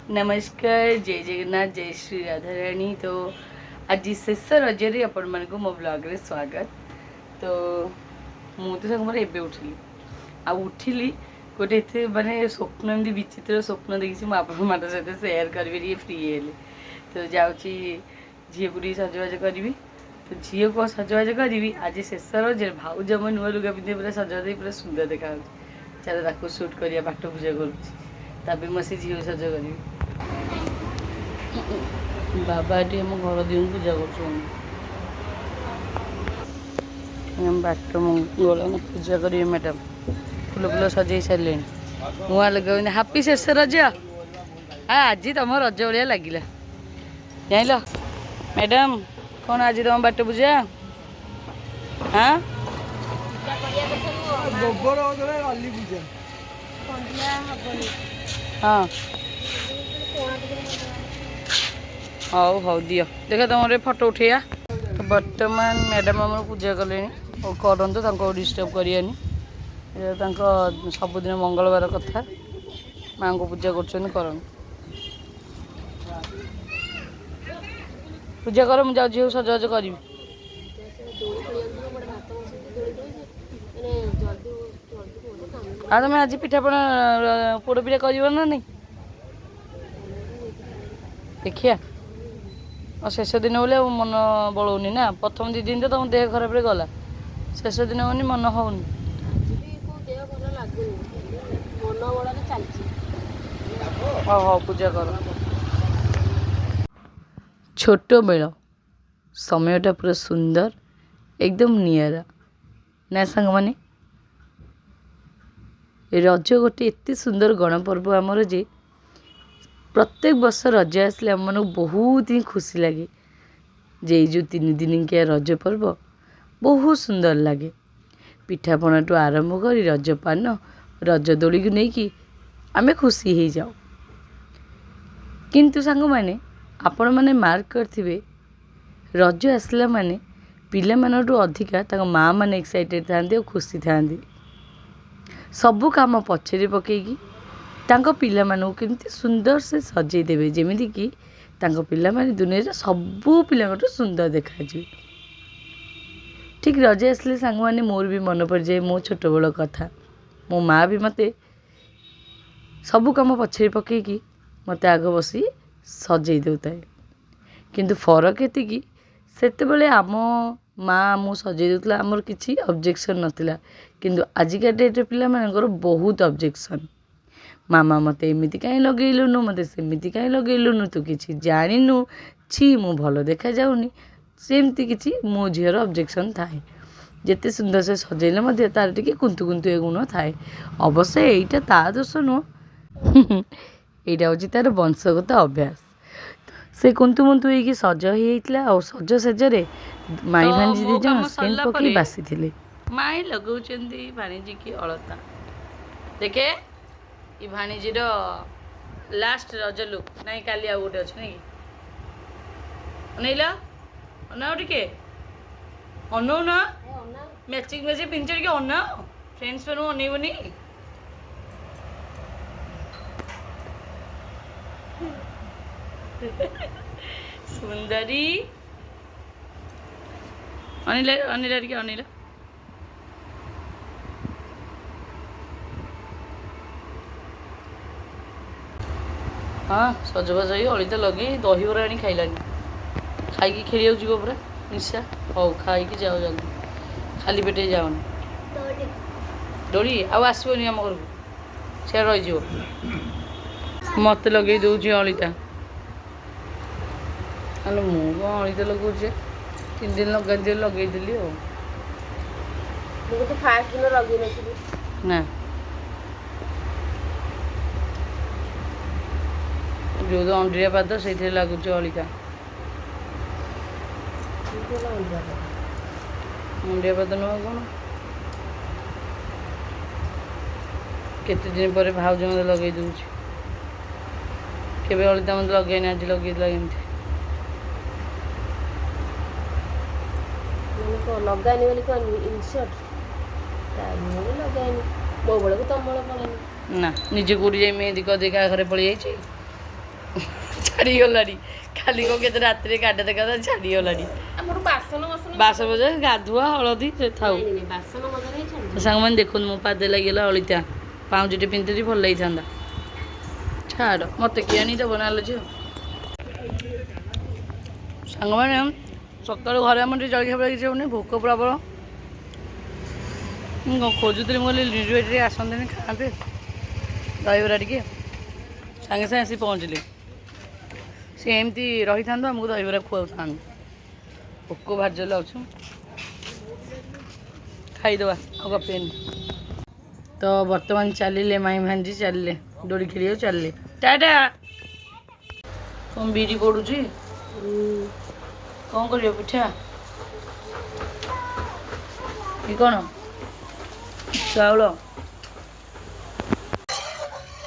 नमस्कार जय जगन्नाथ जय श्री राधाराणी। तो आज शेष रजरे आपण मान मो ब्लॉग रे स्वागत। तो मुझे संग मोर एबे उठिली आ उठिली गोटे एते माने स्वप्न एमती विचित्र स्वप्न देखी मुझे सहित सेयार करी फ्री हेले। तो जाऊँगी झील को सजबाज करी। तो झील को सजबाज करी आज शेष रजरे भाउज मो नुआ लुगा पिंधे पूरा सजबाज पूरा सुंदर देखा। चलो ताको सुट करिया बाट पूजा करुँगी मो से झील सज करी। बाबा ये आम घर दिन पूजा कर बाट मंगल पूजा करेंगे मैडम। फुल फुल सजे सारे नुआ लगे हापी शेष रज। आज तुम रज भाया लगे जान मैडम कौन आज तुम बाट पूजा। हाँ हाँ हौ हौ दियो देख तुम फोटो उठेया। तो बर्तमान मैडम आम पूजा कले करूँ डिस्टर्ब करानी सबुदिन मंगलवार कथा माँ को पूजा कर पूजा कर मुझे झील सजबाज करी। तुम आज पिठापଣା पोड़ पिठा कर ना नहीं देखिया और शेष दिन बोले मन बड़ौनी ना। प्रथम दी दिन तो तुम देह खराब गला शेष दिन होनी मन होनी हाँ हाँ पूजा कर। छोट बेल समयटा पूरा सुंदर एकदम निरा ना सांग माने रज गोटे एत सुंदर गणपर्व आमर जे प्रत्येक वर्ष रज आसले आम मन बहुत ही खुशी लगे। जे जो 3 दिन क्या रज पर्व बहुत सुंदर लगे। पिठापणा टू आरंभ कर रजपान रज दोली को लेकिन आमे खुशी हो जाओ। किंतु सांग माने आपण माने मार्क करथिबे रज आसला माने पिला मानटू अधिका ताका माँ माने एक्साइटेड थांती और खुशी थांती। सबू काम पछरे पकेगी तांको पिला मानू केमती सुंदर से सजई देबे जेमिति कि तांको पिला माने दुनिया सबू पिलांटू सुंदर देखा जी। ठीक रज आसले सांग माने मोर भी मन पड़ जाए मो छोट बड़ कथा। मो माँ भी मते सबू काम पछरे पकेगी मते आग बसी सजई देउताए। किंतु फरक एति कि सेते बेले आम माँ आमु सजई देउतला आमर किछि ऑब्जेक्शन नथिला। किंतु आजिका डेट पिला मानकर बहुत ऑब्जेक्शन। मामा मते एमिति कहीं लगेलुनु मते सेमिति कहीं लगेलुनु तू किछि जानिनु छी मु भल देखा जाउनी सेमती किछि मो झीर ऑब्जेक्शन थाए। जेते सुंदर से सजैले मते तार टिके कुंतु कुंतु ए गुण थाए। अवश्य एइटा ता दोष नु एइटा होछि तार वंशगत अभ्यास। से कुंतु मुंतु होइकि सज होइतला और सज सेजरे माई भांजी दी जन सेन पकी बासी थिले। माई लगौचंदी भाणीजी की अलता देखे ये भाणीजीर लास्ट रज लुक नहीं काली आ गोटे अच्छे नहीं अनैल अना टे अनौ ना मैचिंग मैचिंग पिंचर के अना फ्रेंड्स पर अनैबनी सुंदरी अनिल अनिल के अनिल हाँ सजबाज अलिता लगे दहीबरा आनी खाइलानी खाई खेल जीव पूरा निशा हौ खाई जाओ जल्दी खाली पेटे जाओनी डोली आसबनी आम घर को से रही मत लगे दूसरी अलिता हेलो मु कौन अलिता लगे 3 दिन लगेदी ना जो तो अंड्रिया पाद से लगुच अलिका अंड्रिया पाद नुह कौन केते दिन पर भाउज मत लगे दूसरी केवे अलिता मत लगे आज लगे एमती लगानी बोली इनसर्ट लगानी मो बड़े को तुम बड़े पड़ेनी ना निजे कोड़ी जाई मेहंदी कर दे का घरे पड़ी जाई ଛାଡ଼ିଗଲାଣି ଖାଲି କ'ଣ କେତେ ରାତିରେ କାଟ ଦେଖା ଛାଡ଼ିଗଲାଣି। ଆମର ବାସନ ବାସ ବଜ ଗାଧୁଆ ହଳଦୀ ସେ ଥାଉ। ବାସନ ମଜାରେ ଛାଡି ସାଙ୍ଗମାନେ ଦେଖନ୍ତୁ ମୋ ପାଦେ ଲାଗିଗଲା ଅଳିତା ପାଉଁଜିଟେ ପିନ୍ଧିଥିଲି ଭଲ ହେଇଥାନ୍ତା। ଛାଡ଼ ମୋତେ କିଏ ଆଣି ଦେବ ନା ଝିଅ। ସାଙ୍ଗମାନେ ସକାଳୁ ଘରେ ଆମର ଟିକେ ଜଳଖିଆ ଫଳଖିଆ କିଛି ହେଉନି ଭୋକ ପ୍ରବଳ। ମୁଁ କ'ଣ ଖୋଜୁଥିଲି ମୁଁ କହିଲି ଲିଜୁ ଟିକେ ଆସନ୍ତେନି ଖାଆନ୍ତେ ଦହିବରା ଟିକେ ସାଙ୍ଗେ ସାଙ୍ଗେ ଆସି ପହଞ୍ଚିଲେ। ସେ ଏମିତି ରହିଥାନ୍ତୁ ଆମକୁ ଦହିବରା ଖୁଆଉଥାନ୍ତୁ। ଭୋକ ଭାରି ଜୋରେ ଲାଗୁଛି ଖାଇଦେବା ଆଉ ଗପେନି। ତ ବର୍ତ୍ତମାନ ଚାଲିଲେ ମାଇଁ ଭାଞ୍ଜି ଚାଲିଲେ ଦୋଳି ଖେଳିବାକୁ ଚାଲିଲେ। ଟାଟା। କ'ଣ ବିରି ପଡ଼ୁଛି କ'ଣ କରିବ ପିଠା କି କ'ଣ ଚାଉଳ।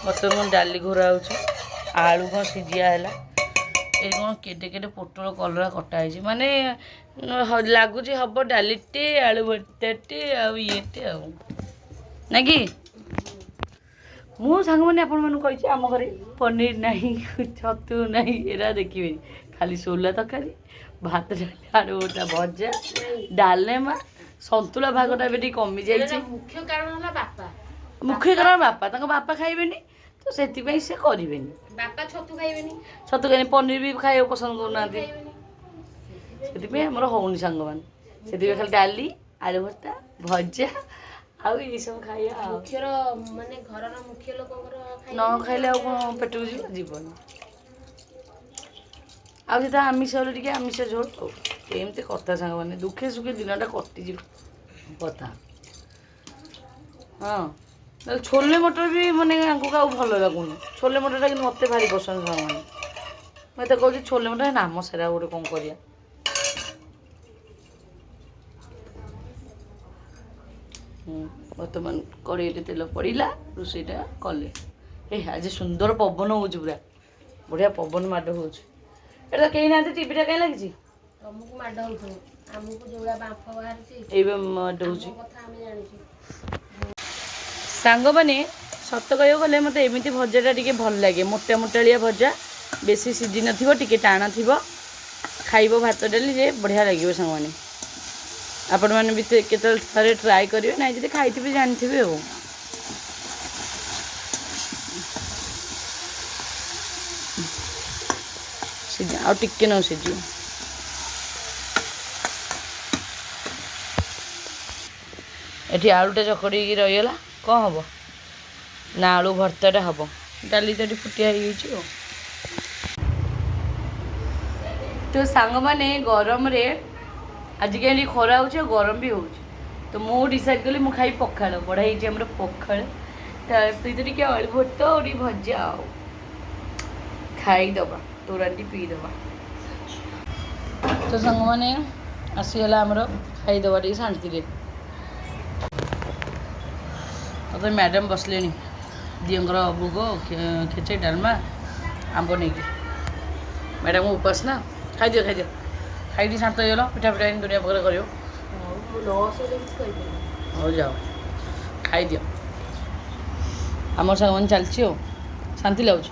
ବର୍ତ୍ତମାନ ଡାଲି ଘୋରା ହେଉଛି ଆଳୁ କ'ଣ ସିଝିଆ ହେଲା। ଏଇ କ'ଣ କେଟେ କେଟେ ପୋଟଳ କଲରା କଟା ହେଇଛି ମାନେ ଲାଗୁଛି ହବ ଡାଲିଟେ ଆଳୁ ଭର୍ତ୍ତାଟେ ଆଉ ଇଏଟେ ଆଉ ନା କି। ମୁଁ ସାଙ୍ଗମାନେ ଆପଣମାନଙ୍କୁ କହିଛି ଆମ ଘରେ ପନିର ନାହିଁ ଛତୁ ନାହିଁ ଏରା ଦେଖିବେନି ଖାଲି ସୋଲା ତରକାରୀ ଭାତ ଡାଲି ଆଳୁ ଭର୍ତ୍ତା ଭଜା ଡାଲେମା ସନ୍ତୁଳା ଭାଗଟା ଏବେ ଟିକେ କମିଯାଇଛି। ମୁଖ୍ୟ କାରଣ ହେଲା ବାପା। ମୁଖ୍ୟ କାରଣ ବାପା ତାଙ୍କ ବାପା ଖାଇବେନି ତ ସେଥିପାଇଁ ସେ କରିବେନି। ବାପା ଛତୁ ଖାଇବେନି ଛତୁ ଖାଇବେନି ପନିର ବି ଖାଇବାକୁ ପସନ୍ଦ କରୁନାହାନ୍ତି ସେଥିପାଇଁ ଆମର ହେଉନି ସାଙ୍ଗମାନେ। ସେଥିପାଇଁ ଖାଲି ଡାଲି ଆଳୁ ଭର୍ତ୍ତା ଭଜା ଆଉ ଏଇସବୁ ଖାଇବା ଆଉ ମୁଖ୍ୟର ମାନେ ଘରର ମୁଖ୍ୟ ଲୋକଙ୍କର ନ ଖାଇଲେ ଆଉ କ'ଣ ପେଟକୁ ଯିବ ଯିବନି। ଆଉ ଯେତେବେଳେ ଆମିଷ ହେଲେ ଟିକେ ଆମିଷ ଝୋଳ ଆଉ ଏମିତି କଥା ସାଙ୍ଗମାନେ ଦୁଃଖେ ସୁଖେ ଦିନଟା କଟିଯିବ କଥା। ହଁ ନହେଲେ ଛୋଲେ ମଟର ବି ମାନେ ଆଙ୍କୁ ଆଉ ଭଲ ଲାଗୁନି। ଛୋଲେ ମଟରଟା କିନ୍ତୁ ମୋତେ ଭାରି ପସନ୍ଦ ସାଙ୍ଗମାନେ। ମୁଁ ଏତେ କହୁଛି ଛୋଲେ ମଟର ନାମ ସେରା ଗୋଟେ କ'ଣ କରିବା। ବର୍ତ୍ତମାନ କଡ଼େଇରେ ତେଲ ପଡ଼ିଲା ରୋଷେଇଟା କଲେ। ଆଜି ସୁନ୍ଦର ପବନ ହେଉଛି ପୁରା ବଢ଼ିଆ ପବନ ମାଡ଼ ହେଉଛି। ଏଇଟା କେହି ନାହାନ୍ତି ଟିଭିଟା କାହିଁ ଲାଗିଛି ତମକୁ ମାଡ଼ ହଉଥିବ ଆମକୁ ଯୋଉଟା ବାମ୍ଫ ବାହାରୁଛି ଏଇ ମାଡ଼ ହେଉଛି କଥା ଆମେ ଜାଣିଛୁ। ସାଙ୍ଗମାନେ ସତ କହିବାକୁ ଗଲେ ମୋତେ ଏମିତି ଭଜାଟା ଟିକେ ଭଲ ଲାଗେ ମୋଟା ମୋଟାଳିଆ ଭଜା ବେଶୀ ସିଝି ନଥିବ ଟିକେ ଟାଣ ଥିବ ଖାଇବ ଭାତ ଡାଲି ଯେ ବଢ଼ିଆ ଲାଗିବ ସାଙ୍ଗମାନେ। ଆପଣମାନେ ବି କେତେବେଳେ ଥରେ ଟ୍ରାଏ କରିବେ ନାଇଁ ଯଦି ଖାଇଥିବେ ଜାଣିଥିବେ ଆଉ। ଆଉ ଟିକେ ନ ସିଝିବ। ଏଠି ଆଳୁଟା ଚକଡ଼ିକି ରହିଗଲା କ'ଣ ହେବ ନା ଆଳୁ ଭର୍ତ୍ତାଟା ହେବ ଡାଲି ତ ଏଠି ଫୁଟିଆ ହେଇଯାଇଛି ଆଉ। ତ ସାଙ୍ଗମାନେ ଗରମରେ ଆଜି କାହିଁ ଖରା ହେଉଛି ଆଉ ଗରମ ବି ହେଉଛି ତ ମୁଁ ଡିସାଇଡ଼୍ କଲି ମୁଁ ଖାଇବି ପଖାଳ। ବଢ଼ା ହେଇଛି ଆମର ପଖାଳ ତା ସହିତ ଟିକେ ଆଳୁ ଭର୍ତ୍ତା ଆଉ ଟିକେ ଭଜା ଆଉ ଖାଇଦେବା ତୋରାଟି ପିଇଦେବା। ତ ସାଙ୍ଗମାନେ ଆସିଗଲା ଆମର ଖାଇଦେବା ଟିକେ ଶାନ୍ତିରେ। ତ ମ୍ୟାଡ଼ାମ୍ ବସିଲେଣି ଦିଅଙ୍କର ଭୋଗ ଖେଚେଡ଼ି ଡାଲମା ଆମ୍ବ ନେଇକି। ମ୍ୟାଡ଼ାମ୍ଙ୍କ ଉପାସ ନା ଖାଇଦିଅ ଖାଇକି ଶାନ୍ତ ହେଇଗଲ ପିଠା ପିଠା ଦୁନିଆ ପ୍ରକାର କରିବ। ହଉ ଯାଅ ଖାଇଦିଅ। ଆମର ସାଙ୍ଗମାନେ ଚାଲିଛି ଆଉ ଶାନ୍ତି ଲାଗୁଛି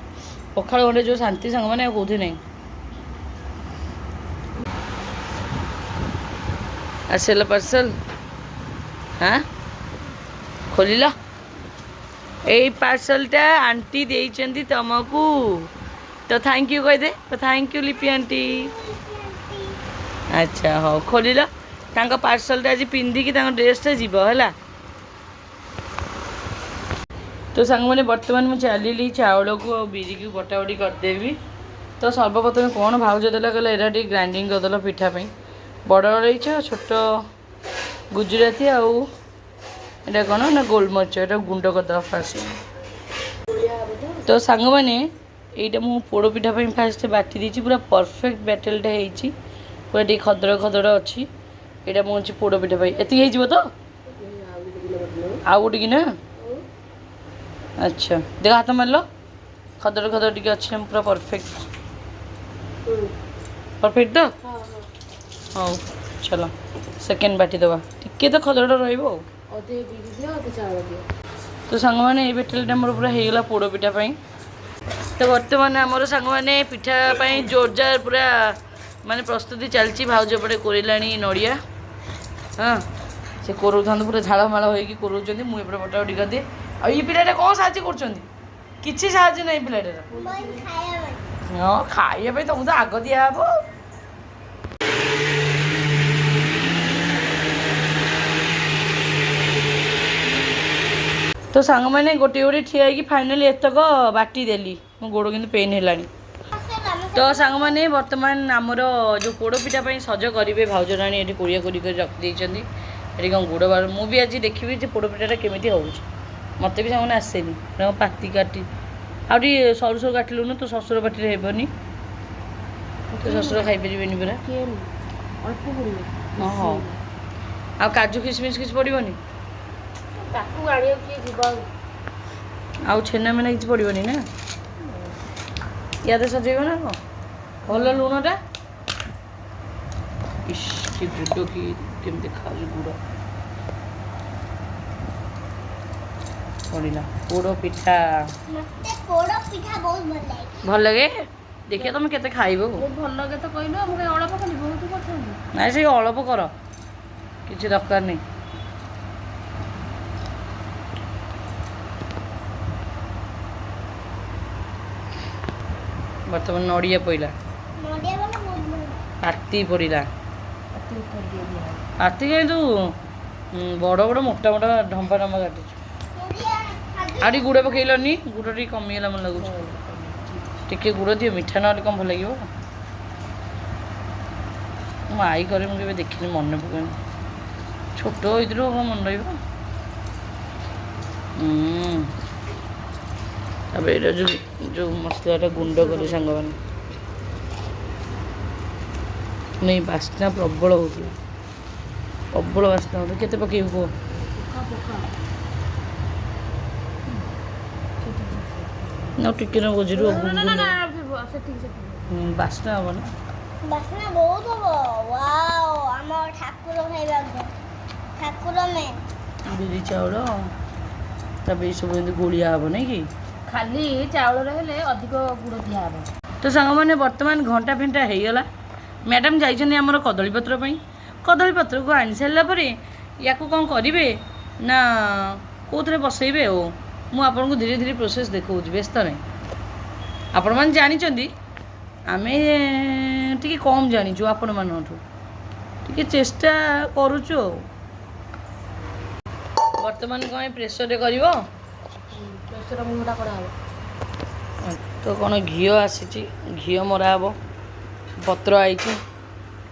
ପଖାଳ ଗଣ୍ଡେ ଯେଉଁ ଶାନ୍ତି ସାଙ୍ଗମାନେ ଆଉ କେଉଁଠି ନାହିଁ। ଆସିଲା ପାର୍ସଲ ହାଁ ଖୋଲିଲ ଏଇ ପାର୍ସଲଟା ଆଣ୍ଟି ଦେଇଛନ୍ତି ତମକୁ ତ ଥ୍ୟାଙ୍କ ୟୁ କହିଦେ ତ ଥ୍ୟାଙ୍କ ୟୁ ଲିପି ଆଣ୍ଟି। ଆଚ୍ଛା ହଉ ଖୋଲିଲ ତାଙ୍କ ପାର୍ସଲଟା ଆଜି ପିନ୍ଧିକି ତାଙ୍କ ଡ୍ରେସ୍ଟା ଯିବ ହେଲା। ତ ସାଙ୍ଗମାନେ ବର୍ତ୍ତମାନ ମୁଁ ଚାଲିଲି ଚାଉଳକୁ ଆଉ ବିରିକୁ ବଟାବଟି କରିଦେବି। ତ ସର୍ବପ୍ରଥମେ କ'ଣ ଭାଉଜ ଦେଲା କହିଲା ଏରା ଟିକେ ଗ୍ରାଇଣ୍ଡିଙ୍ଗ କରିଦେଲ ପିଠା ପାଇଁ। ବଡ଼ ଅଳେଇଚ ଛୋଟ ଗୁଜୁରାତି ଆଉ ଏଇଟା କ'ଣ ନା ଗୋଲମରିଚ ଏଇଟା ଗୁଣ୍ଡ କରିଦେବା ଫାଷ୍ଟ। ତ ସାଙ୍ଗମାନେ ଏଇଟା ମୁଁ ପୋଡ଼ ପିଠା ପାଇଁ ଫାଷ୍ଟ ବାଟି ଦେଇଛି ପୁରା ପରଫେକ୍ଟ ବ୍ୟାଟେଲଟା ହେଇଛି ପୁରା ଟିକେ ଖଦଡ଼ ଖଦଡ଼ ଅଛି। ଏଇଟା ମୁଁ ହେଉଛି ପୋଡ଼ ପିଠା ପାଇଁ ଏତିକି ହେଇଯିବ ତ ଆଉ ଗୋଟେ କି ନା ଆଚ୍ଛା ଦେଖ ହାତ ମାରିଲ ଖଦଡ଼ ଖଦଡ଼ ଟିକେ ଅଛି ପୁରା ପରଫେକ୍ଟ ତ ହଉ ଚାଲ ସେକେଣ୍ଡ ବାଟି ଦେବା ଟିକେ ତ ଖଦଡ଼ ରହିବ ଆଉ। ଅଧେ ବିରି ଦିଅ ଅଧେ ଚାଉଳ ଦିଅ। ତ ସାଙ୍ଗମାନେ ଏଇ ବ୍ୟାଟେଲଟା ମୋର ପୁରା ହେଇଗଲା ପୋଡ଼ ପିଠା ପାଇଁ। तो बर्तमान आमर सांग मैंने पिठा जोरजार पूरा माने प्रस्तुति चलती भाउज पटे कोरला नड़िया हाँ से कोर पूरा झाड़माड़ होकर मुझे बटाबटी करदिए आ ये पिलाटा कौन साहय कर साहय ना पिलाटार हाँ खाइए तुमको तो आग दिहब तो सांग मैंने गोटे गोटे ठिया फाइनाली एतक बाटी देली मो गोड़ कि पेन है तो सांग मैंने बर्तमान आमर जो पोड़पिठा सज करेंगे भाउज राणी ये कोरिया कोरी रखी ये कौन गुड़ बार मुझे आज देखी जो पोड़पिठाटा केमी हो मत भी सांग आसेनी पाती काटी आउरी सरू सरू काटिलु न तो शशुर पाटी हेबनी तो शशुर खाईपर पूरा हाँ आ काजू किसमिश किसी पड़ोनी आउ छेना मेना किसी पड़ोनी ना याद सजेब ना कौन भल लुणटा इस कि गुड़ कि केमती खाऊ गुड़ पड़ा पोड़ पिठा भल लगे देखिए तुम केते खाइब भल लगे तो कहलु हम अल्प खाली बहुत करथां ना से अल्प कर किसी दरकार नहीं बर्तमान नड़िया पड़ा पाती पड़ा पाती कहीं तू बड़ बड़ मोटा मोटा ढंपा ढंपा काटुच आड़ी गुड़ पकईलनी गुड़ टी कमिगला मन लगुच टिके गुड़ दियो मिठा ना कम भल लगे मो आई करे मुझे देखनी मन पकड़नी छोट होइदिलो कौन मन रही अब ये जो मसलाटा गुंड कले सांग मैंने नहीं बास्ना प्रबल हो प्रबल बास्ना हो केते पकेबू को ना टिके ना बुझिरु बास्ना हम ना बासना बहुत हो वाओ आम ठाकुर खाइबा ठाकुर में बिरी चाउल तब ये सब गोलिया हम नहीं कि खाली चाउल रहे अधिक गुड़ दिहब तो सांग मैंने बर्तमान घंटा फेंटा होगला मैडम जामर कदली पत्र कदली पत्र को आनी सारापर या कौन करेंगे ना कौन बसइबे ओ मुझे धीरे धीरे प्रोसेस देखा व्यस्त नहीं आपण मैंने जानी आम टी कम जाचु आपण मानू टी चेष्टा करुचु बर्तमान कौन प्रेसर कर प्रेसर मुहटा करा तो कौन घी आसी घी मरा हे पत्र आई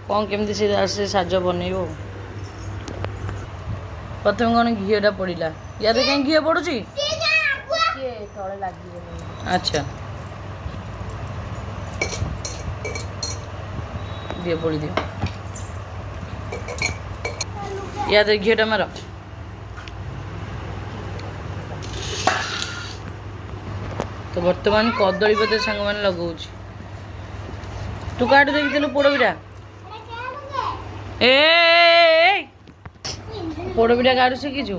कौन केमती से साज बनइब प्रथम कौन घीटा पड़ा या कहीं घी पड़ू तले लगे अच्छा घी पड़ी दियो या घीटा मार तो बर्तमान कदली पत्र सांग मैंने लगाऊँ तू काट देखिलु पोड़पिठा ए पोड़पिठा काटु शिखीचु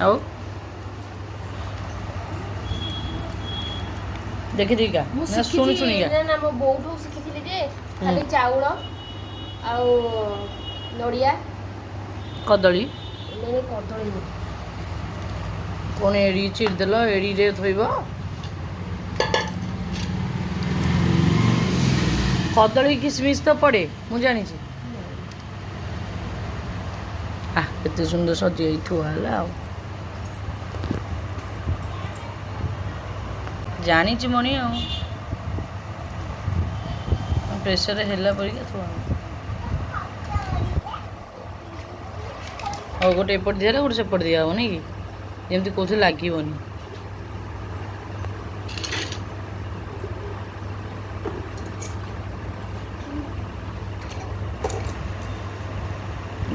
आओ देखी देखा ना शुणी शुणिका ना मो बोठू शिखिथिली जे खाली चाउल आ नड़िया कदली ने कदली कौन एड़ी चिरदेल एड़ी रे थोब कदली किसमिस तो पड़े मुझे जानी केते सुंदर सजी थुआला जानी मणि आ प्रेसर है परिका थुआ और गोटे एपट दिया गोटे सेपट दिया हो नहीं कि जमी कौन लगे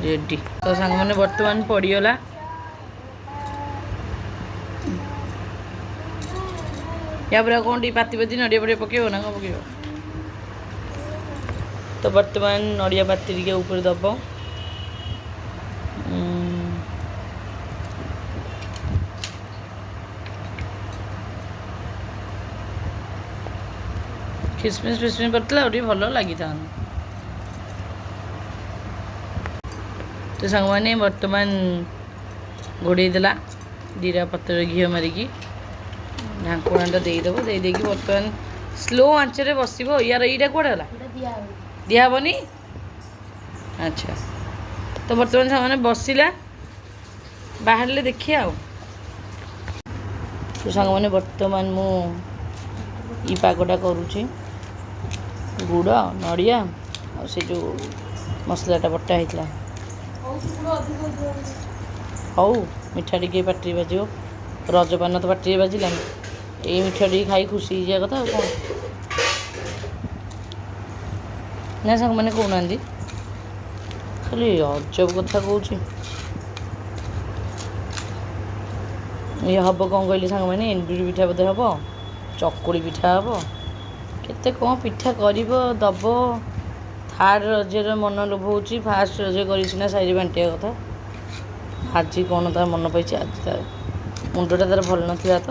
रेडी तो सांग मैंने बर्तमान पड़गला या पूरा कौन टी पाती पाती नड़िया पड़िया पकेब ना कौन पकेब तो बर्तमान नड़िया पाती टे ऊपर दब ଖିସମିସ୍ ଫିସମିସ୍ ପଡ଼ିଥିଲା ଆଉ ଟିକେ ଭଲ ଲାଗିଥାନ୍ତା। ତ ସାଙ୍ଗମାନେ ବର୍ତ୍ତମାନ ଘୋଡ଼େଇ ଦେଲା ଜିରା ପତ୍ର ଘିଅ ମାରିକି ଢାଙ୍କୁଣାଟା ଦେଇଦେବ। ଦେଇକି ବର୍ତ୍ତମାନ ସ୍ଲୋ ଆଞ୍ଚରେ ବସିବ। ୟାର ଏଇଟା କୁଆଡ଼େ ହେଲା? ଦିଆହେବନି? ଆଚ୍ଛା। ତ ବର୍ତ୍ତମାନ ସାଙ୍ଗମାନେ ବସିଲା, ବାହାରିଲେ ଦେଖିବା ଆଉ। ତ ସାଙ୍ଗମାନେ ବର୍ତ୍ତମାନ ମୁଁ ଇ ପାଗଟା କରୁଛି। ଗୁଡ଼, ନଡ଼ିଆ ଆଉ ସେ ଯେଉଁ ମସଲାଟା ବଟା ହେଇଥିଲା। ହଉ ମିଠା ଟିକେ ପାଟିରେ ବାଜିବ। ରଜପାନ ତ ପାଟିରେ ବାଜିଲାନି, ଏଇ ମିଠା ଟିକେ ଖାଇ ଖୁସି ହେଇଯିବା କଥା ଆଉ କ'ଣ ନା ସାଙ୍ଗମାନେ କହୁନାହାନ୍ତି? ଖାଲି ଅଜବ କଥା କହୁଛି। ଇଏ ହେବ କ'ଣ କହିଲେ ସାଙ୍ଗମାନେ? ଏଣ୍ଡୁରି ପିଠା ବୋଧେ ହେବ, ଚକୁଳି ପିଠା ହେବ, କେତେ କ'ଣ ପିଠା କରିବ ଦେବ। ଥାର୍ଡ଼ ରଜରେ ମନ ଲୋଭଉଛି, ଫାଷ୍ଟ ରଜ କରିଛି ନା ସାହିରେ ବାଣ୍ଟିବା କଥା। ଆଜି କ'ଣ ତାର ମନ ପାଇଛି? ଆଜି ତାର ମୁଣ୍ଡଟା ତାର ଭଲ ନଥିଲା ତ।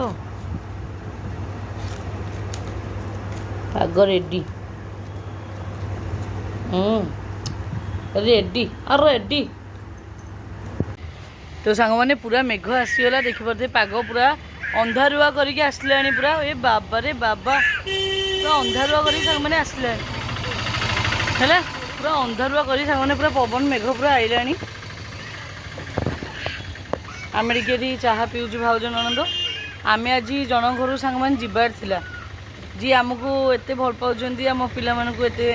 ପାଗ ରେଡ଼ି। Ready ready. ତ ସାଙ୍ଗମାନେ ପୁରା ମେଘ ଆସିଗଲା, ଦେଖିପାରୁଥିବେ ପାଗ ପୁରା ଅନ୍ଧାରୁଆ କରିକି ଆସିଲାଣି ପୁରା। ଏ ବାବାରେ ବାବା, ପୁରା ଅନ୍ଧାରୁଆ କରିକି ସାଙ୍ଗମାନେ ଆସିଲାଣି ହେଲା। ପୁରା ଅନ୍ଧାରୁଆ କରି ସାଙ୍ଗମାନେ ପୁରା ପବନ ମେଘ ପୁରା ଆଇଲାଣି। ଆମେ ଟିକେ ଏଠି ଚାହା ପିଉଛୁ ଭାଉଜ ନଣନ୍ଦ। ଆମେ ଆଜି ଜଣଙ୍କ ଘରୁ ସାଙ୍ଗମାନେ ଯିବାର ଥିଲା, ଯିଏ ଆମକୁ ଏତେ ଭଲ ପାଉଛନ୍ତି, ଆମ ପିଲାମାନଙ୍କୁ ଏତେ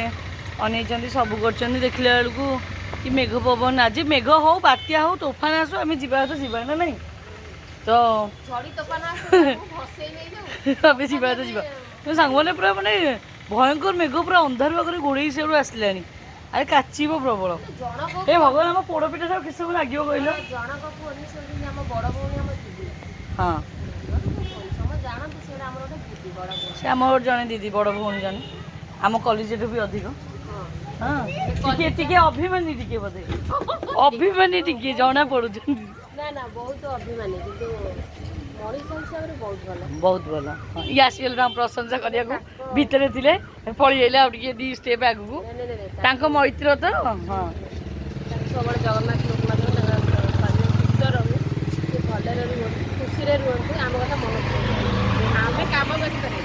ଅନେଇଛନ୍ତି, ସବୁ କରୁଛନ୍ତି। ଦେଖିଲା ବେଳକୁ କି ମେଘ ପବନ, ଆଜି ମେଘ ହଉ ବାତ୍ୟା ହଉ ତୋଫାନ ଆସୁ ଆମେ ଯିବା କଥା ଯିବା ନା ନାହିଁ? ତ ଆମେ ଯିବା କଥା ଯିବା। ସାଙ୍ଗମାନେ ପୁରା ମାନେ ଭୟଙ୍କର ମେଘ ପୁରା ଅନ୍ଧାରୁଆ କରି ଘୋଡ଼େଇ ସେଆଡ଼ୁ ଆସିଲାଣି। ଆରେ କାଚିବ ପ୍ରବଳ। ଏ ଭଗବାନ, ଆମ ପୋଡ଼ପିଠାଟା କେତେ ସମୟ ଲାଗିବ କହିଲ? ହଁ, ସେ ଆମର ଜଣେ ଦିଦି, ବଡ଼ ଭଉଣୀ ଜଣେ, ଆମ କଲେଜଠୁ ବି ଅଧିକ। ହଁ, ଟିକେ ଟିକେ ଅଭିମାନୀ ଟିକେ ବୋଧେ, ଅଭିମାନୀ ଟିକେ ଜଣା ପଡୁଛନ୍ତି। ବହୁତ ଅଭିମାନୀ, କିନ୍ତୁ ମଣିଷ ହିସାବରେ ବହୁତ ଭଲ। ଇଏ ଆସିଗଲେ ତାଙ୍କ ପ୍ରଶଂସା କରିବାକୁ, ଭିତରେ ଥିଲେ ପଳେଇଆଇଲେ ଆଉ ଟିକେ 2 ଷ୍ଟେପ୍ ଆଗକୁ। ତାଙ୍କ ମୈତ୍ର ତ। ହଁ, ସବୁବେଳେ ଜଗନ୍ନାଥ ଲୋକମାନେ ସୁସ୍ଥ ରହୁ, ସେ ଭଲରେ ରୁହନ୍ତୁ, ଖୁସିରେ ରୁହନ୍ତୁ, ଆମ କଥା ମନେ ପକାନ୍ତୁ। ଆମେ କାମ ବ୍ୟସ୍ତରେ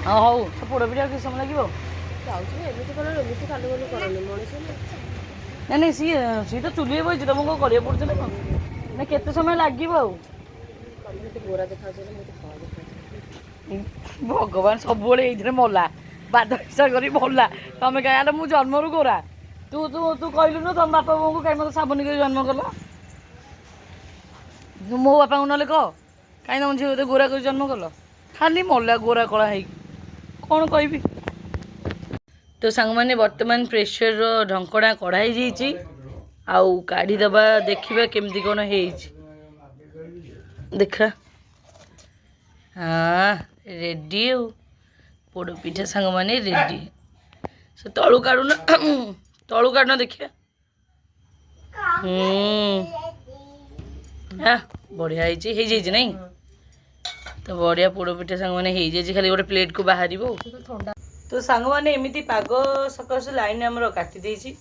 ହଁ ହଉ। ସେ ପୋଡ଼ପିଠା କେତେ ସମୟ ଲାଗିବ? ଯାଉଛୁ ଏମିତି କଣ, ଏମିତି ଖାଲି ଖାଲି କରନି ମଣିଷ। ନାଇଁ ସିଏ ତ ଚୁଲିରେ ବଇଛି, ତମକୁ କ'ଣ କରିବାକୁ ପଡ଼ୁଛି ନା କ'ଣ? ନା କେତେ ସମୟ ଲାଗିବ ଆଉ? ଗୋରା ଦେଖାଉଛି, ଭଗବାନ ସବୁବେଳେ ଏଇଥିରେ ମଲା, ବାଦ ବିଚାର କରି ମଲା। ତମେ କାହିଁ ଆଲେ, ମୁଁ ଜନ୍ମରୁ ଗୋରା। ତୁ ତୁ ତୁ କହିଲୁନୁ ତମ ବାପା ବୋଉଙ୍କୁ କାହିଁ ମୋତେ ସାବୁନ କରି ଜନ୍ମ କଲ? ମୋ ବାପାଙ୍କୁ ନହେଲେ କହ, କାହିଁ ତମ ଝିଅ ଏତେ ଗୋରା କରି ଜନ୍ମ କଲ? ଖାଲି ମଲା ଗୋରା କଳା ହେଇକି, କ'ଣ କହିବି? ତ ସାଙ୍ଗମାନେ ବର୍ତ୍ତମାନ ପ୍ରେସରର ଢଙ୍କଣା କଢ଼ା ହେଇଯାଇଛି, ଆଉ କାଢ଼ିଦେବା, ଦେଖିବା କେମିତି କ'ଣ ହେଇଛି। ଦେଖା। ହଁ, ରେଡ଼ି ଆଉ ପୋଡ଼ପିଠା ସାଙ୍ଗମାନେ ରେଡ଼ି। ସେ ତଳୁ କାଢ଼ୁନ, ତଳୁ କାଢ଼ୁନ ଦେଖିବା। ବଢ଼ିଆ ହେଇଯାଇଛି ନାଇଁ? ତ ବଢ଼ିଆ ପୋଡ଼ପିଠା ସାଙ୍ଗମାନେ ହେଇଯାଇଛି, ଖାଲି ଗୋଟେ ପ୍ଲେଟ୍କୁ ବାହାରିବ। ତ ସାଙ୍ଗମାନେ ଏମିତି ପାଗ ସକାଶେ ଲାଇନ୍ ଆମର କାଟି ଦେଇଛି।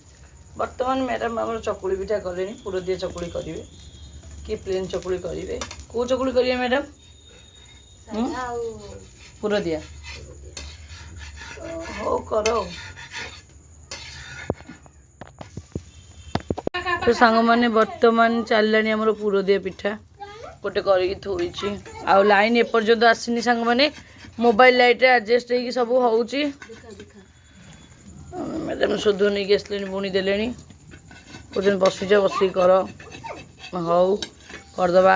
ବର୍ତ୍ତମାନ ମ୍ୟାଡ଼ାମ୍ ଆମର ଚକୁଳି ପିଠା କଲେଣି, ପୁର ଦିଆ ଚକୁଳି କରିବେ କି ପ୍ଲେନ୍ ଚକୁଳି କରିବେ? କେଉଁ ଚକୁଳି କରିବେ ମ୍ୟାଡ଼ାମ୍? ପୁର ଦିଆ। ହଉ କର। ତ ସାଙ୍ଗମାନେ ବର୍ତ୍ତମାନ ଚାଲିଲାଣି ଆମର ପୁର ଦିଆ ପିଠା, ଗୋଟେ କରିକି ଥୋଇଛି। ଆଉ ଲାଇନ୍ ଏପର୍ଯ୍ୟନ୍ତ ଆସିନି ସାଙ୍ଗମାନେ, ମୋବାଇଲ ଲାଇଟ୍ରେ ଆଡ଼ଜଷ୍ଟ ହେଇକି ସବୁ ହେଉଛି। ମ୍ୟାଡ଼ାମ୍ ଶୋଧ ନେଇକି ଆସିଲେଣି, ବୁଣି ଦେଲେଣି, କହୁଛନ୍ତି ବସିଛ ବସିକି କର। ହଉ କରିଦେବା।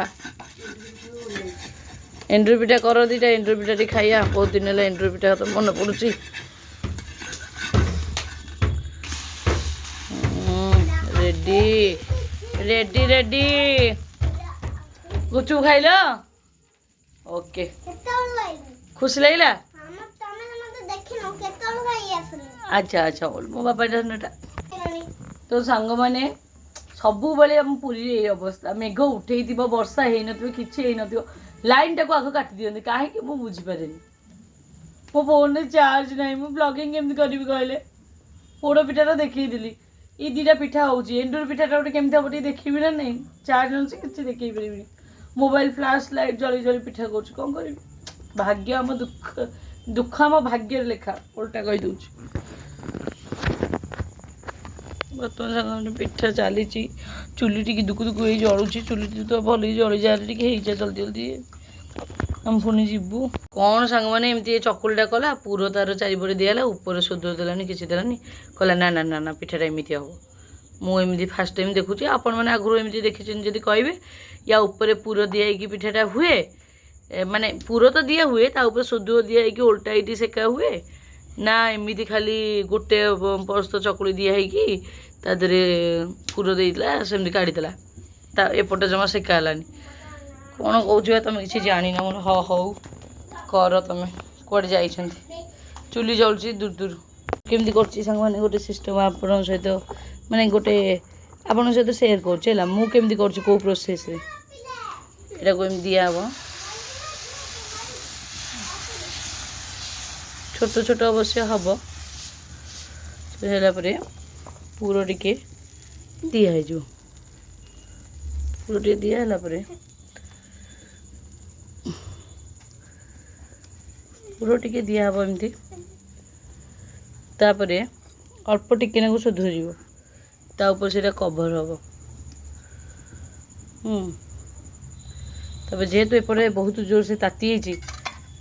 ଏଣ୍ଡୁରି ପିଠା କର, ଦୁଇଟା ଏଣ୍ଡୁରି ପିଠା ଟିକେ ଖାଇବା। ବହୁତ ଦିନ ହେଲା ଏଣ୍ଡୁରି ପିଠା ତ ମନେ ପଡ଼ୁଛି। Ready ready ready. ଗୁଚୁ ଖାଇଲ? ଓକେ, ଖୁସି ଲାଗିଲା? ଆଚ୍ଛା ଆଚ୍ଛା, ମୋ ବାପା ଏଟା। ତ ସାଙ୍ଗମାନେ ସବୁବେଳେ ଆମ ପୁରୀରେ ଏଇ ଅବସ୍ଥା, ମେଘ ଉଠେଇଥିବ, ବର୍ଷା ହେଇନଥିବ, କିଛି ହେଇନଥିବ, ଲାଇନ୍ଟାକୁ ଆଗ କାଟି ଦିଅନ୍ତି, କାହିଁକି ମୁଁ ବୁଝିପାରେନି। ମୋ ଫୋନ୍ରେ ଚାର୍ଜ ନାହିଁ, ମୁଁ ବ୍ଲଗିଂ କେମିତି କରିବି କହିଲେ? ପୋଡ଼ ପିଠାଟା ଦେଖେଇଦେଲି, ଏଇ ଦୁଇଟା ପିଠା ହେଉଛି, ଏଣ୍ଡୁରି ପିଠାଟା ଗୋଟେ କେମିତି ହେବ ଟିକେ ଦେଖିବି ନା ନାହିଁ? ଚାର୍ଜ ନେଉଛି କିଛି ଦେଖେଇ ପାରିବିନି। ମୋବାଇଲ ଫ୍ଲାସ୍ ଲାଇଟ୍ ଜଳି ଜଳି ପିଠା କରୁଛି, କ'ଣ କରିବି? ଭାଗ୍ୟ ଆମ ଦୁଃଖ ଆମ ଭାଗ୍ୟରେ ଲେଖା, ଓଲଟା କହିଦେଉଛି। ବର୍ତ୍ତମାନ ସାଙ୍ଗମାନେ ପିଠା ଚାଲିଛି, ଚୁଲି ଟିକେ ଦୁକୁ ଦୁକୁ ହେଇ ଜଳୁଛି, ଚୁଲି ତ ଭଲ ଜଳିଯାରେ ଟିକେ ହେଇଯା ଜଲ୍ଦି ଜଲ୍ଦି, ଆମେ ପୁଣି ଯିବୁ। କ'ଣ ସାଙ୍ଗମାନେ ଏମିତି ଚକୁଳିଟା କଲା, ପୁର ତାର ଚାରିପଟେ ଦିଆହେଲା, ଉପରେ ସୋଦ ଦେଲାନି କିଛି ଦେଲାନି, କହିଲା ନା ନା ନା ନା ପିଠାଟା ଏମିତି ହେବ। ମୁଁ ଏମିତି ଫାର୍ଷ୍ଟ ଟାଇମ୍ ଦେଖୁଛି, ଆପଣମାନେ ଆଗରୁ ଏମିତି ଦେଖିଛନ୍ତି ଯଦି କହିବେ। ୟା ଉପରେ ପୁର ଦିଆ ହେଇକି ପିଠାଟା ହୁଏ, ମାନେ ପୁର ତ ଦିଆ ହୁଏ, ତା ଉପରେ ସୋଦୁଅ ଦିଆ ହେଇକି ଓଲଟା ଏଇଠି ସେକା ହୁଏ ନା ଏମିତି ଖାଲି ଗୋଟେ ପରସ୍ତ ଚକୁଳି ଦିଆ ହେଇକି ତା ଦେହରେ ପୁର ଦେଇଥିଲା ସେମିତି କାଢ଼ିଦେଲା, ତା ଏପଟେ ଜମା ସେକା ହେଲାନି। କ'ଣ କହୁଛୁ ତମେ କିଛି ଜାଣିନ? ମୋର ହଉ କର, ତମେ କୁଆଡ଼େ ଯାଇଛନ୍ତି? ଚୁଲି ଜଳୁଛି ଦୂର ଦୂର। କେମିତି କରୁଛି ସାଙ୍ଗମାନେ ଗୋଟେ ସିଷ୍ଟମ୍ ଆପଣଙ୍କ ସହିତ, ମାନେ ଗୋଟେ ଆପଣଙ୍କ ସହିତ ସେୟାର କରୁଛି ହେଲା, ମୁଁ କେମିତି କରୁଛି କେଉଁ ପ୍ରୋସେସ୍ରେ। ଏଟାକୁ ଏମିତି ଦିଆହେବ, ଛୋଟ ଛୋଟ ଅବଶ୍ୟ ହେବ। ହେଲା ପରେ ପୁର ଟିକେ ଦିଆହେଇଯିବ, ପୁର ଟିକେ ଦିଆ ହେଲା ପରେ ପୁର ଟିକେ ଦିଆହେବ ଏମିତି, ତାପରେ ଅଳ୍ପ ଟିକେ ନାକୁ ସୋଧୁଯିବ, ତା ଉପରେ ସେଇଟା କଭର୍ ହେବ। ତାପରେ ଯେହେତୁ ଏପଟେ ବହୁତ ଜୋରସେ ତାତି ହେଇଛି,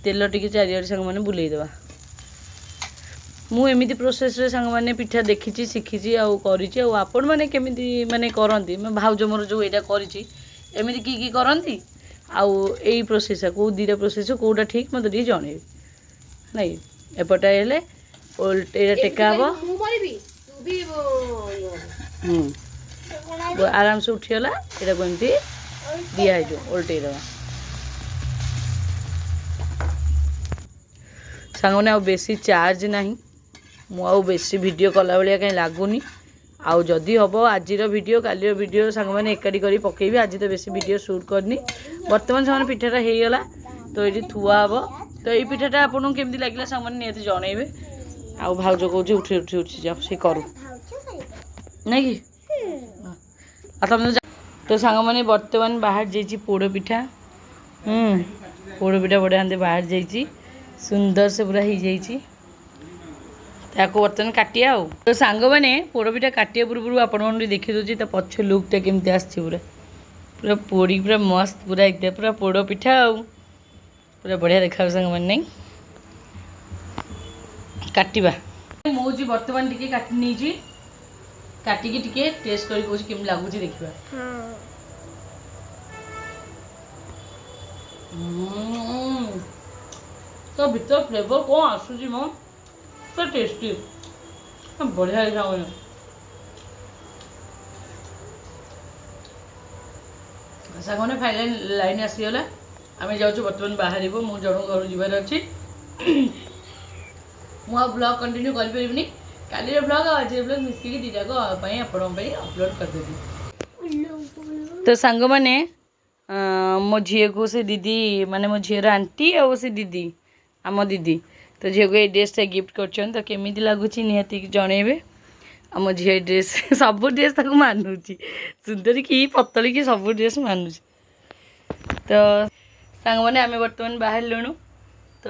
ତେଲ ଟିକେ ଚାରିଆଡ଼େ ସାଙ୍ଗମାନେ ବୁଲେଇଦେବା। ମୁଁ ଏମିତି ପ୍ରୋସେସ୍ରେ ସାଙ୍ଗମାନେ ପିଠା ଦେଖିଛି, ଶିଖିଛି ଆଉ କରିଛି। ଆଉ ଆପଣମାନେ କେମିତି ମାନେ କରନ୍ତି? ମୁଁ ଭାଉଜ ମୋର ଯେଉଁ ଏଇଟା କରିଛି, ଏମିତି କି କରନ୍ତି? ଆଉ ଏଇ ପ୍ରୋସେସ୍ କେଉଁ ଦୁଇଟା ପ୍ରୋସେସ୍ କେଉଁଟା ଠିକ୍ ମୋତେ ଟିକେ ଜଣେଇବେ ନାଇଁ। ଏପଟେ ହେଲେ ଏଇଟା ଟେକା ହେବ, ଆରାମସେ ଉଠିଗଲା, ଏଇଟାକୁ ଏମିତି ଦିଆହେଇଯିବ, ଓଲଟେଇଦେବା। ସାଙ୍ଗମାନେ ଆଉ ବେଶୀ ଚାର୍ଜ ନାହିଁ, ମୁଁ ଆଉ ବେଶୀ ଭିଡ଼ିଓ କଲା ଭଳିଆ କାହିଁ ଲାଗୁନି। ଆଉ ଯଦି ହେବ ଆଜିର ଭିଡ଼ିଓ କାଲିର ଭିଡ଼ିଓ ସାଙ୍ଗମାନେ ଏକାଠି କରି ପକେଇବି। ଆଜି ତ ବେଶୀ ଭିଡ଼ିଓ ସୁଟ୍ କରିନି। ବର୍ତ୍ତମାନ ସାଙ୍ଗମାନେ ପିଠାଟା ହେଇଗଲା, ତ ଏଇଠି ଥୁଆ ହେବ। ତ ଏଇ ପିଠାଟା ଆପଣଙ୍କୁ କେମିତି ଲାଗିଲା ସାଙ୍ଗମାନେ ନିହାତି ଜଣେଇବେ। ଆଉ ଭାଉଜ କହୁଛି ଉଠି ଯାଅ, ସେ କରୁ ନାଇଁ କି? ଆଉ ତମେ ତ ସାଙ୍ଗମାନେ ବର୍ତ୍ତମାନ ବାହାରି ଯାଇଛି ପୋଡ଼ପିଠା। ପୋଡ଼ପିଠା ବଢ଼ିଆ ହାନ୍ତି ବାହାରି ଯାଇଛି, ସୁନ୍ଦର ସେ ପୁରା ହେଇଯାଇଛି। ତାକୁ ବର୍ତ୍ତମାନ କାଟିବା ଆଉ। ତ ସାଙ୍ଗମାନେ ପୋଡ଼ପିଠା କାଟିବା ପୂର୍ବରୁ ଆପଣମାନଙ୍କୁ ଟିକେ ଦେଖିଦେଉଛି ତା ପଛ ଲୁକ୍ଟା କେମିତି ଆସିଛି। ପୁରା ପୋଡ଼ି ପୁରା ମସ୍ତ, ପୁରା ଏକଦମ ପୁରା ପୋଡ଼ପିଠା ଆଉ ପୁରା ବଢ଼ିଆ ଦେଖାଯାଉଛି ସାଙ୍ଗମାନେ। ନାଇଁ କାଟିବା, ମୁଁ ହେଉଛି ବର୍ତ୍ତମାନ ଟିକେ କାଟି ନେଇଛି, କାଟିକି ଟିକେ ଟେଷ୍ଟ କରି କହୁଛି କେମିତି ଲାଗୁଛି ଦେଖିବା। ତ ଭିତର ଫ୍ଲେଭର କ'ଣ ଆସୁଛି ମ, ପୁରା ଟେଷ୍ଟି, ବଢ଼ିଆ ହେଇଯାଉ। ସାଙ୍ଗମାନେ ଫାଇନାଲ ଲାଇନ୍ ଆସିଗଲା, ଆମେ ଯାଉଛୁ ବର୍ତ୍ତମାନ ବାହାରିବୁ। ମୁଁ ଜଣଙ୍କ ଘରୁ ଯିବାର ଅଛି। ମୁଁ ଆଉ ବ୍ଲଗ୍ କଣ୍ଟିନ୍ୟୁ କରିପାରିବିନି, କାଲିର ବ୍ଲଗ୍ ଆଉ ଆଜିର ବ୍ଲଗ୍ ମିଶିକି ଦୁଇଟାକ ପାଇଁ ଆପଣଙ୍କ ପାଇଁ ଅପଲୋଡ଼ କରିଦେବି। ତ ସାଙ୍ଗମାନେ ମୋ ଝିଅକୁ ସେ ଦିଦି, ମାନେ ମୋ ଝିଅର ଆଣ୍ଟି ଆଉ ସେ ଦିଦି, ଆମ ଦିଦି, ତ ଝିଅକୁ ଏଇ ଡ୍ରେସ୍ଟା ଗିଫ୍ଟ କରିଛନ୍ତି। ତ କେମିତି ଲାଗୁଛି ନିହାତି ଜଣେଇବେ। ଆମ ଝିଅ ଡ୍ରେସ୍ ସବୁ ଡ୍ରେସ୍ ତାକୁ ମାନୁଛି, ସୁନ୍ଦରୀ କି ପତଳି କି ସବୁ ଡ୍ରେସ୍ ମାନୁଛି। ତ ସାଙ୍ଗମାନେ ଆମେ ବର୍ତ୍ତମାନ ବାହାରିଲୁଣୁ, ତ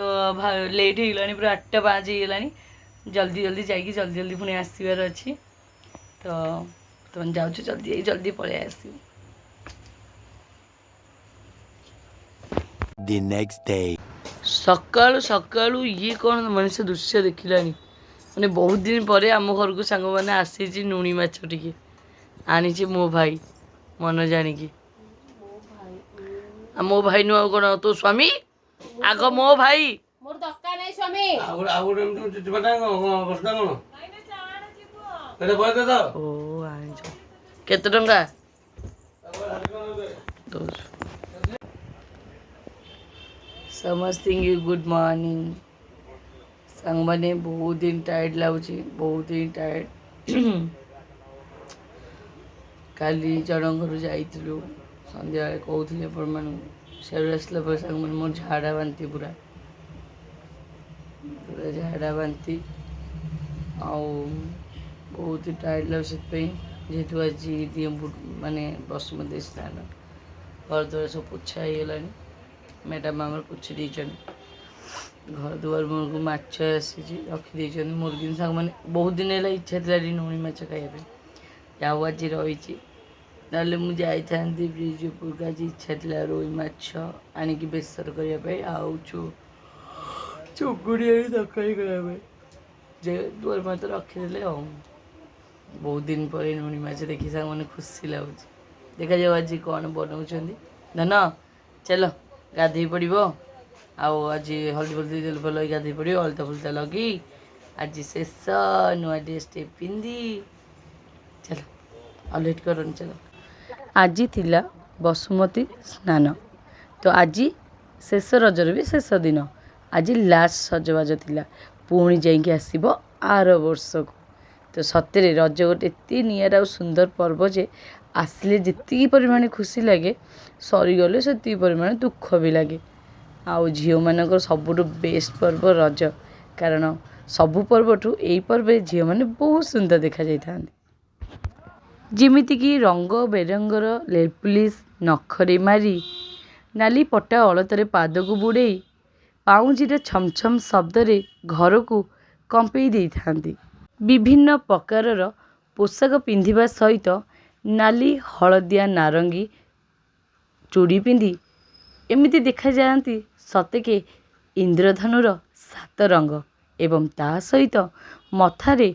ଲେଟ୍ ହେଇଗଲାଣି, ପୁରା 8:05 ହେଇଗଲାଣି। ଜଲ୍ଦି ଯାଇକି ଜଲ୍ଦି ପୁଣି ଆସିବାର ଅଛି। ତ ବର୍ତ୍ତମାନ ଯାଉଛୁ, ଜଲ୍ଦି ପଳେଇ ଆସିବୁ। The next day. ସକାଳୁ ଇଏ କ'ଣ ମଣିଷ ଦୃଶ୍ୟ ଦେଖିଲାଣି। ମାନେ ବହୁତ ଦିନ ପରେ ଆମ ଘରକୁ ସାଙ୍ଗମାନେ ଆସିଛି ଲୁଣି ମାଛ ଟିକେ ଆଣିଛି ମୋ ଭାଇ ମନ ଜାଣିକି। ଆଉ ମୋ ଭାଇ ନୁହଁ ଆଉ କ'ଣ ତୋ ସ୍ୱାମୀ? ଆଗ ମୋ ଭାଇ, ମୋର ଦରକାର ନାହିଁ ସ୍ୱାମୀ। ଓ ଆଣିଛ କେତେ ଟଙ୍କା? ସମସ୍ତଙ୍କୁ ଗୁଡ୍ ମର୍ଣ୍ଣିଂ। ସାଙ୍ଗମାନେ ବହୁତ ଦିନ ଟାୟାର୍ଡ଼ ଲାଗୁଛି, ବହୁତ ହିଁ ଟାୟାର୍ଡ଼। କାଲି ଜଣଙ୍କ ଘରୁ ଯାଇଥିଲୁ, ସନ୍ଧ୍ୟାବେଳେ କହୁଥିଲି ଆପଣମାନଙ୍କୁ। ସେଆଡ଼ୁ ଆସିଲା ପରେ ସାଙ୍ଗମାନେ ମୋର ଝାଡ଼ା ବାନ୍ତି ପୁରା। ପୁରା ଝାଡ଼ା ବାନ୍ତି ଆଉ ବହୁତ ଟାୟାର୍ଡ଼ ଲାଗୁଛି ସେଥିପାଇଁ, ଯେହେତୁ ଆଜି ମାନେ ବସୁମତୀ ସ୍ନାନ ଘର ଦ୍ୱାର ସବୁ ପୋଛା ହେଇଗଲାଣି। ମ୍ୟାଡ଼ାମ୍ ଆମର ପୋଛି ଦେଇଛନ୍ତି। ଘର ଦୁଆର ମୁହଁକୁ ମାଛ ଆସିଛି ରଖିଦେଇଛନ୍ତି। ମୁର୍ଗୀ ସାଙ୍ଗମାନେ ବହୁତ ଦିନ ହେଲା ଇଚ୍ଛା ଥିଲା ଲୁଣି ମାଛ ଖାଇବା ପାଇଁ, ଆଉ ଆଜି ରହିଛି। ନହେଲେ ମୁଁ ଯାଇଥାନ୍ତି ବ୍ରିଜ୍ ଉପରକୁ। ଆଜି ଇଚ୍ଛା ଥିଲା ରୋହି ମାଛ ଆଣିକି ବେସର କରିବା ପାଇଁ, ଆଉ ଚୁଙ୍ଗୁଡ଼ି ଆଣି ତରକାରୀ କରିବା ପାଇଁ, ଯେ ଦୁଆର ମୁହଁରେ ତ ରଖିଦେଲେ ଆଉ। ବହୁତ ଦିନ ପରେ ଲୁଣି ମାଛ ଦେଖି ସାଙ୍ଗମାନେ ଖୁସି ଲାଗୁଛି। ଦେଖାଯାଉ ଆଜି କ'ଣ ବନାଉଛନ୍ତି। ଧନ ଚାଲ ଗାଧେଇ ପଡ଼ିବ, ଆଉ ଆଜି ହଳଦୀ ଫଳଦୀ ତେଲ ଫେଲ ଲଗେଇ ଗାଧେଇ ପଡ଼ିବ, ଅଳତା ଫଳତା ଲଗେଇ। ଆଜି ଶେଷ ନୂଆ ଡ୍ରେସ୍ଟେ ପିନ୍ଧି ଚାଲ, ଆଉ ଲେଟ୍ କରନି ଚାଲ। ଆଜି ଥିଲା ବସୁମତୀ ସ୍ନାନ, ତ ଆଜି ଶେଷ ରଜର ବି ଶେଷ ଦିନ। ଆଜି ଲାଷ୍ଟ ସଜବାଜ ଥିଲା, ପୁଣି ଯାଇକି ଆସିବ ଆର ବର୍ଷକୁ। ତ ସତରେ ରଜ ଗୋଟେ ଏତେ ନିଆରା ଆଉ ସୁନ୍ଦର ପର୍ବ ଯେ ଆସିଲେ ଯେତିକି ପରିମାଣରେ ଖୁସି ଲାଗେ, ସରିଗଲେ ସେତିକି ପରିମାଣରେ ଦୁଃଖ ବି ଲାଗେ। ଆଉ ଝିଅମାନଙ୍କର ସବୁଠୁ ବେଷ୍ଟ ପର୍ବ ରଜ, କାରଣ ସବୁ ପର୍ବଠୁ ଏଇ ପର୍ବରେ ଝିଅମାନେ ବହୁତ ସୁନ୍ଦର ଦେଖାଯାଇଥାନ୍ତି। ଯେମିତିକି ରଙ୍ଗ ବେରଙ୍ଗର ନେଲ୍ ପଲିସ୍ ନଖରେ ମାରି, ନାଲି ପଟା ଅଳତାରେ ପାଦକୁ ବୁଡ଼େଇ, ପାଉଁଜିର ଛମ ଛମ ଶବ୍ଦରେ ଘରକୁ କମ୍ପେଇ ଦେଇଥାନ୍ତି। ବିଭିନ୍ନ ପ୍ରକାରର ପୋଷାକ ପିନ୍ଧିବା ସହିତ ନାଲି ହଳଦିଆ ନାରଙ୍ଗୀ ଚୁଡ଼ି ପିନ୍ଧି ଏମିତି ଦେଖାଯାଆନ୍ତି ସତେକି ଇନ୍ଦ୍ରଧନୁର 7 ରଙ୍ଗ, ଏବଂ ତା ସହିତ ମଥାରେ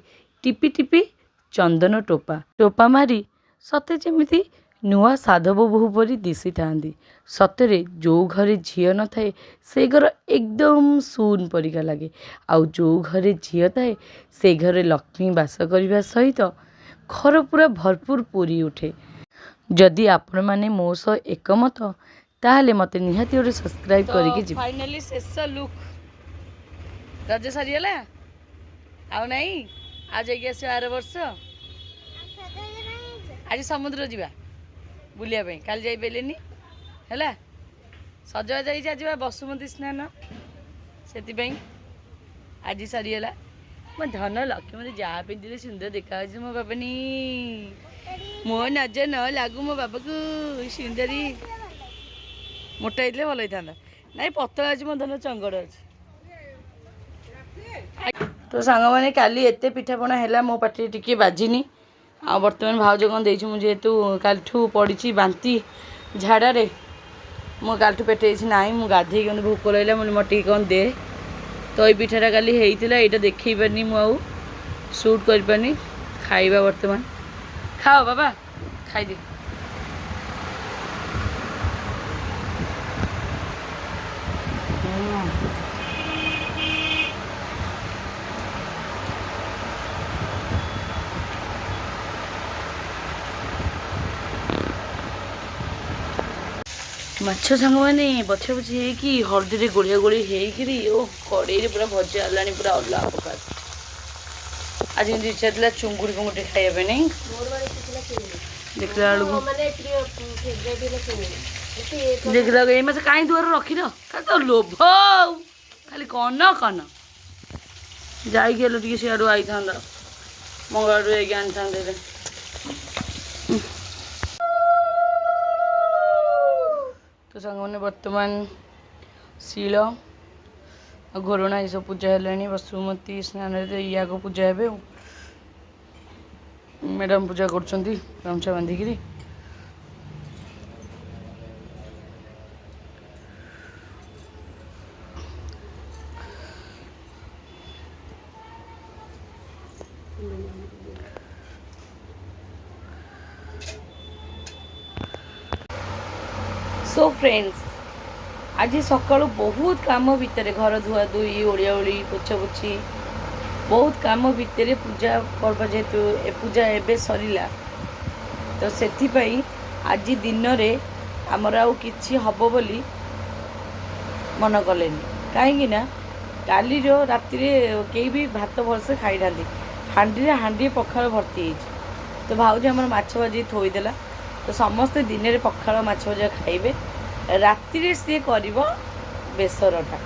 ଟିପି ଟିପି ଚନ୍ଦନ ଟୋପା ମାରି ସତେ ଯେମିତି ନୂଆ ସାଧବ ବୋହୂ ପରି ଦିଶିଥାନ୍ତି। ସତରେ ଯେଉଁ ଘରେ ଝିଅ ନଥାଏ ସେ ଘର ଏକଦମ ଶୂନ ପରିକା ଲାଗେ, ଆଉ ଯେଉଁ ଘରେ ଝିଅ ଥାଏ ସେ ଘରେ ଲକ୍ଷ୍ମୀ ବାସ କରିବା ସହିତ ଘର ପୁରା ଭରପୁର ପୁରି ଉଠେ। ଯଦି ଆପଣମାନେ ମୋ ସହ ଏକମତ, ତାହେଲେ ମୋତେ ନିହାତି ଗୋଟେ ସବସ୍କ୍ରାଇବ୍ କରିକି ଯିବେ। ଫାଇନାଲି ଶେଷ ଲୁକ୍, ରଜ ସରିଗଲା ଆଉ ନାହିଁ, ଆଉ ଯାଇକି ଆସିବ ଆର ବର୍ଷ। ଆଜି ସମୁଦ୍ର ଯିବା ବୁଲିବା ପାଇଁ, କାଲି ଯାଇପାରିଲେନି ହେଲା। ସଜବାଜ ହେଇଛି, ଆଜି ବା ବସୁମତୀ ସ୍ନାନ, ସେଥିପାଇଁ ଆଜି ସରିଗଲା। ମୋ ଧନ ଲକ୍ଷ୍ମୀ ମୋତେ ଯାହା ପିନ୍ଧିଲେ ସୁନ୍ଦର ଦେଖାଯାଉଛି ମୋ ବାବାନି। ମୋ ନଜର ନ ଲାଗୁ ମୋ ବାବାକୁ ସୁନ୍ଦରୀ। ମୋଟା ହେଇଥିଲେ ଭଲ ହେଇଥାନ୍ତା, ନାଇଁ ପତଳା ଅଛି ମୋ ଧନ, ଚଙ୍ଗଡ଼ ଅଛି। ତ ସାଙ୍ଗମାନେ କାଲି ଏତେ ପିଠାପଣା ହେଲା ମୋ ପାଟିରେ ଟିକେ ବାଜିନି। ଆଉ ବର୍ତ୍ତମାନ ଭାଉଜ କ'ଣ ଦେଇଛି, ମୁଁ ଯେହେତୁ କାଲିଠୁ ପଡ଼ିଛି ବାନ୍ତି ଝାଡ଼ାରେ, ମୁଁ କାଲିଠୁ ପେଟରେ କିଛି ନାହିଁ। ମୁଁ ଗାଧେଇକି ମୋତେ ଭୋକ ଲାଗିଲା, ମୁଁ ମୋତେ ଟିକେ କ'ଣ ଦେ। ତ ଏଇ ପିଠାଟା କାଲି ହେଇଥିଲା, ଏଇଟା ଦେଖେଇ ପାରିନି, ମୁଁ ଆଉ ସୁଟ୍ କରିପାରିନି। ଖାଇବା ବର୍ତ୍ତମାନ, ଖାଅ ବାବା ଖାଇଦିଅ। ମାଛ ସାଙ୍ଗମାନେ ବଛା ବଛି ହେଇକି ହଳଦୀରେ ଗୋଳିଆ ଗୋଳି ହେଇକିରି ଓ କଡ଼େଇରେ ପୁରା ଭଜା ହେଲାଣି, ପୁରା ଅଲଗା ପ୍ରକାର। ଆଜି କିନ୍ତୁ ଇଚ୍ଛା ଥିଲା ଚୁଙ୍ଗୁଡ଼ି ଫୁଙ୍ଗୁଡ଼ି ଖାଇବା ପାଇଁ, ନାହିଁ ଦେଖିଲା ବେଳକୁ ଏଇ ମାଛ କାହିଁ ଦୁଆର ରଖିନ, ଖାଲି ତ ଲୋଭ ଆଉ, ଖାଲି କନ କନ। ଯାଇକି ହେଲେ ଟିକେ ସିଆଡ଼ୁ ଆଇଥାନ୍ତା, ମଙ୍ଗଳବାରରୁ ଯାଇକି ଆଣିଥାନ୍ତେ। ତ ସାଙ୍ଗମାନେ ବର୍ତ୍ତମାନ ଶିଳ ଆଉ ଘୋରଣା ଏସବୁ ପୂଜା ହେଲାଣି। ବସୁମତୀ ସ୍ନାନରେ ଇଆଗ ପୂଜା ହେବେ ଆଉ। ମ୍ୟାଡ଼ାମ୍ ପୂଜା କରୁଛନ୍ତି ଗାମୁଛା ବାନ୍ଧିକିରି। ସୋ ଫ୍ରେଣ୍ଡସ୍, ଆଜି ସକାଳୁ ବହୁତ କାମ ଭିତରେ, ଘର ଧୁଆ ଧୁଇ, ଓଳିଆ ଓଳି, ପୋଛା ପୋଛି, ବହୁତ କାମ ଭିତରେ ପୂଜା ପର୍ବ, ଯେହେତୁ ଏ ପୂଜା ଏବେ ସରିଲା, ତ ସେଥିପାଇଁ ଆଜି ଦିନରେ ଆମର ଆଉ କିଛି ହେବ ବୋଲି ମନ କଲେନି। କାହିଁକି ନା କାଲିର ରାତିରେ କେହି ବି ଭାତ ଭଲସେ ଖାଇନାହାନ୍ତି, ହାଣ୍ଡିରେ ହାଣ୍ଡିଏ ପଖାଳ ଭର୍ତ୍ତି ହେଇଛି। ତ ଭାଉଜ ଆମର ମାଛ ଭାଜି ଥୋଇଦେଲା, ତ ସମସ୍ତେ ଦିନରେ ପଖାଳ ମାଛ ଭଜା ଖାଇବେ, ରାତିରେ ସିଏ କରିବ ବେସରଟା।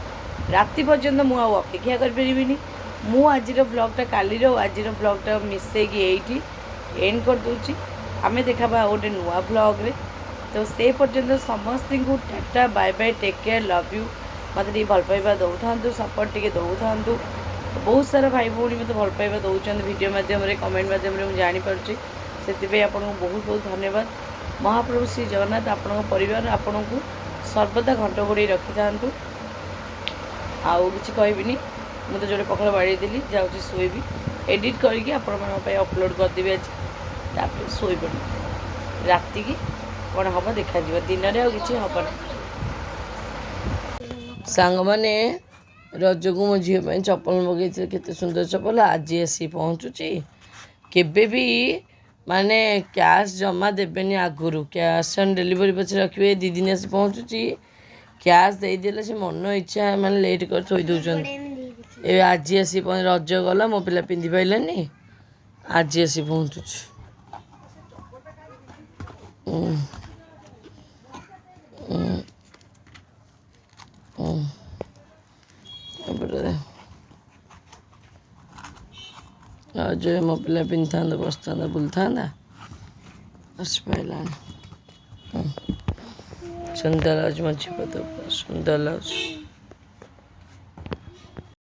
ରାତି ପର୍ଯ୍ୟନ୍ତ ମୁଁ ଆଉ ଅପେକ୍ଷା କରିପାରିବିନି। ମୁଁ ଆଜିର ବ୍ଲଗ୍ଟା କାଲିର ଆଉ ଆଜିର ବ୍ଲଗ୍ଟା ମିଶେଇକି ଏଇଠି ଏଣ୍ଡ କରିଦେଉଛି। ଆମେ ଦେଖାବା ଆଉ ଗୋଟେ ନୂଆ ବ୍ଲଗ୍ରେ। ତ ସେ ପର୍ଯ୍ୟନ୍ତ ସମସ୍ତଙ୍କୁ tata bye bye, take care, love you. ମୋତେ ଟିକେ ଭଲ ପାଇବା ଦେଉଥାନ୍ତୁ, ସପୋର୍ଟ ଟିକେ ଦେଉଥାନ୍ତୁ। ବହୁତ ସାରା ଭାଇ ଭଉଣୀ ମୋତେ ଭଲ ପାଇବା ଦେଉଛନ୍ତି ଭିଡ଼ିଓ ମାଧ୍ୟମରେ, କମେଣ୍ଟ ମାଧ୍ୟମରେ, ମୁଁ ଜାଣିପାରୁଛି। ସେଥିପାଇଁ ଆପଣଙ୍କୁ ବହୁତ ବହୁତ ଧନ୍ୟବାଦ। ମହାପ୍ରଭୁ ଶ୍ରୀ ଜଗନ୍ନାଥ ଆପଣଙ୍କ ପରିବାର ଆପଣଙ୍କୁ ସର୍ବଦା ଘଣ୍ଟ ଘୋଡ଼େଇ ରଖିଥାନ୍ତୁ। ଆଉ କିଛି କହିବିନି। ମୁଁ ତ ଯୋଡ଼େ ପଖାଳ ବାଡ଼େଇ ଦେଲି, ଯାଉଛି ଶୋଇବି। ଏଡ଼ିଟ୍ କରିକି ଆପଣମାନଙ୍କ ପାଇଁ ଅପଲୋଡ଼ କରିଦେବି ଆଜି, ତାପରେ ଶୋଇପଡ଼ିବି। ରାତିକି କ'ଣ ହେବ ଦେଖାଯିବ, ଦିନରେ ଆଉ କିଛି ହେବନି। ସାଙ୍ଗମାନେ ରଜକୁ ମୋ ଝିଅ ପାଇଁ ଚପଲ ମଗେଇଥିଲେ, କେତେ ସୁନ୍ଦର ଚପଲ ଆଜି ଆସି ପହଞ୍ଚୁଛି। କେବେ ବି ମାନେ କ୍ୟାସ୍ ଜମା ଦେବେନି ଆଗରୁ, କ୍ୟାସ୍ ଅନ୍ ଡେଲିଭରି ପଛରେ ରଖିବେ। 2 ଦିନ ଆସି ପହଞ୍ଚୁଛି, କ୍ୟାସ୍ ଦେଇଦେଲେ ସେ ମନ ଇଚ୍ଛା ମାନେ ଲେଟ୍ କରି ଥୋଇ ଦେଉଛନ୍ତି। ଏ ଆଜି ଆସି ରଜ ଗଲା, ମୋ ପିଲା ପିନ୍ଧି ପାରିଲାନି, ଆଜି ଆସି ପହଞ୍ଚୁଛି। ତାପରେ ରଜ ମୋ ପିଲା ପିନ୍ଧିଥାନ୍ତା, ବସିଥାନ୍ତା, ବୁଲିଥାନ୍ତା, ଆସିପାରିଲାନି। ସୁନ୍ଦର ଲାଗୁଛି ମୋ ଝିଅ ତ, ସୁନ୍ଦର ଲାଗୁଛି।